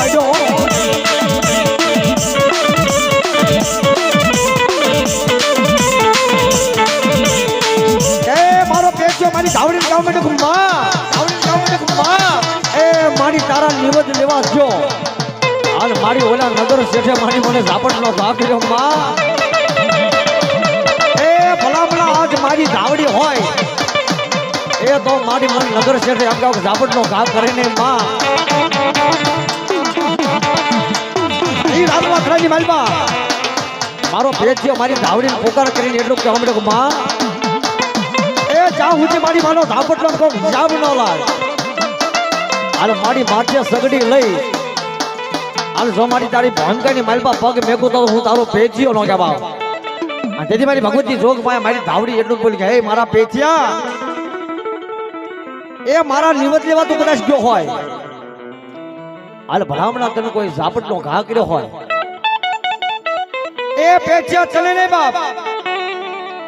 કાઢો એ મારો પેચ્યો મારી ધાવડી ગામ માટે ઘુમા ધાવડી ગામ માટે ઘુમા એ મારી તારા નિવદ લેવા જો આજ મારી ઓલા નગર શેઠે મારી મને ઝાપટનો ઘા કર્યો માં એ ભલા આજ મારી ધાવડી હોય એ તો મારી મને નગર શેઠે આમ ગાવ ઝાપટનો ઘા કરે ને માં ઈ રાતમાં ખરાજી માલબા મારો પેચ્યો મારી ધાવડીને પોકાર કરીને એટલું કે હમણે માં એ જા હુજી મારી માનો ઝાપટનો કો જાબ ન લાગ હાલ મારી માથે સગડી લઈ હાલ જો મારી તારી ભંકાની માલબા પગ મેકું તો હું તારો પેચ્યો નો કે બાપ તેથી મારી ભગવતી જોગ માં મારી ધાવડી એટલું બોલી કે હે મારા પેચ્યા એ મારા નિવત લેવા તો કદાચ ગયો હોય હાલ ભલામણા તને કોઈ ઝાપટનો ઘા કર્યો હોય એ પેચ્યા ચલે ને બાપ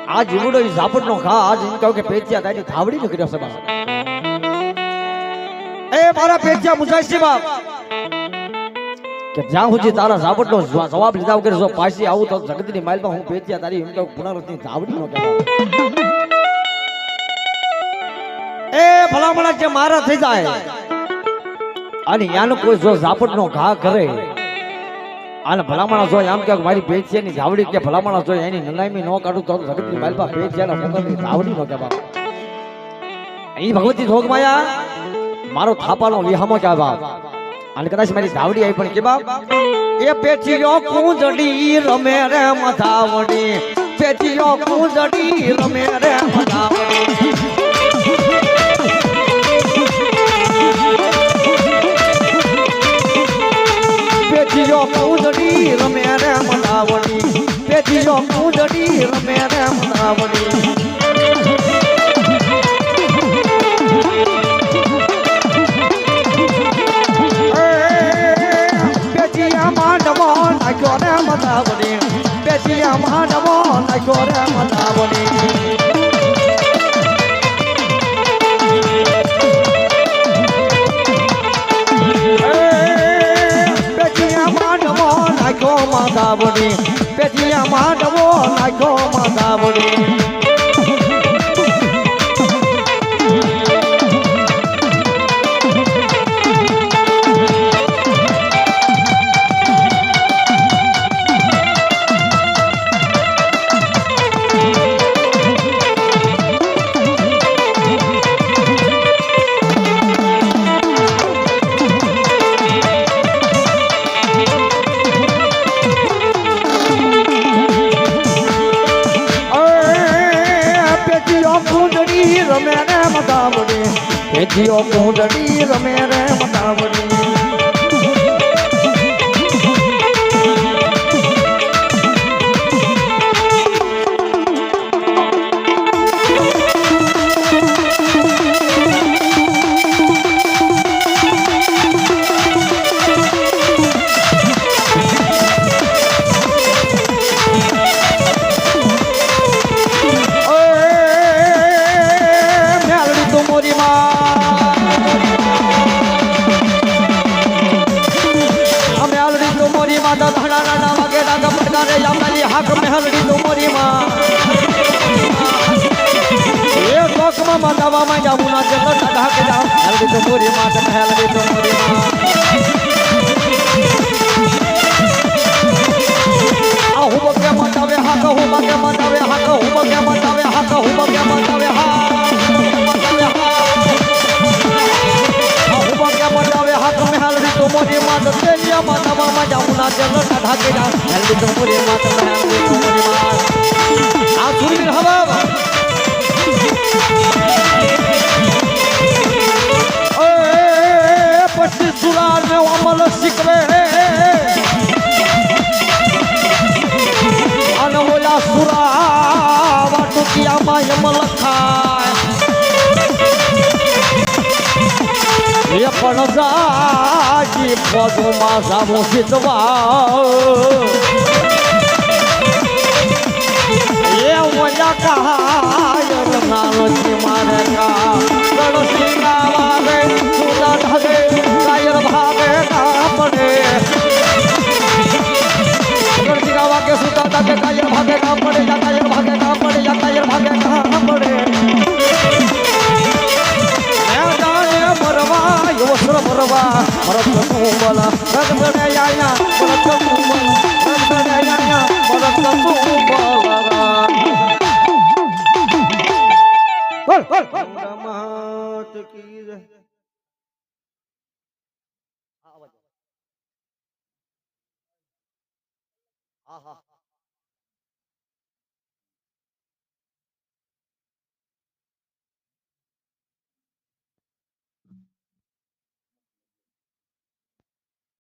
આ જીવડો ઈ ઝાપટનો ઘા આજ એમ કહું કે પેચ્યા તારી ધાવડી નો કર્યો છે બાપ એ મારા પેચ્યા મુજાય છે બાપ કે જ્યાં સુધી તારા ઝાપટનો જવાબ લીધા વગર જો પાછી આવું તો જગતની માલમાં હું પેચ્યા તારી એમ કહું પુનરાવૃત્તિ ધાવડી નો કહેવાય એ ભલામણા જે મારા થઈ જાય અને યાનો કોઈ જો ઝાપટનો ઘા કરે અને ભલામણા જો એમ કે મારી પેચ્યાની ધાવડી કે ભલામણા જો એની નલામી નો કાઢું તો જગતની માલમાં પેચ્યાના મોગલની ધાવડી નો કહેવાય અહીં ભગવતી જોગ માયા મારો થાપાનો વિહામો કે બાપ અને કદાચ મારી ધાવડી આવી પણ કે બાપ એ પેચીયો કુંજડી રમે રે મધાવડી પેચીયો કુંજડી રમે રે મધાવડી પેચીયો કુંજડી રમે રે મધાવડી પેચીયો કુંજડી રમે રે મધાવડી નાખ્યો રે મધાવડી પેચીયા માંડવો નાખ્યો રે મધાવડી પેચીયા માંડવો નાખ્યો મધાવડી પેચીયા માંડવો નાખ્યો મધાવડી પેચીયો કુંજડી રમે રે મધાવડી માં જાવું ના ચલો ઢાકા કે જાવ હલડી તો મોરી માં તો હલડી તો મોરી માં આ હું બકે મતાવે હા કહું બકે મતાવે હા કહું બકે મતાવે હા કહું બકે મતાવે હા મતાવે હા હું બકે મતાવે હા કહું હલડી તો મોરી માં તો તેલિયા મતાવા માં જાવું ના ચલો ઢાકા કે જાવ હલડી તો મોરી માં તો હલડી તો મોરી માં આ સુરીર હવા પછી સુરાર ને અમલ શીખવે અને ઓલા સુરા વાટુકિયામાં અમલ ખાય એ પણ જાજી પગમાં સામો સીધવા એ ઓલા કહાય નાનો છે મારે કા ગણસી ગાવા રે સુરા ઢગે કાયર ભાગે ના પડે માત કી જય. હા હા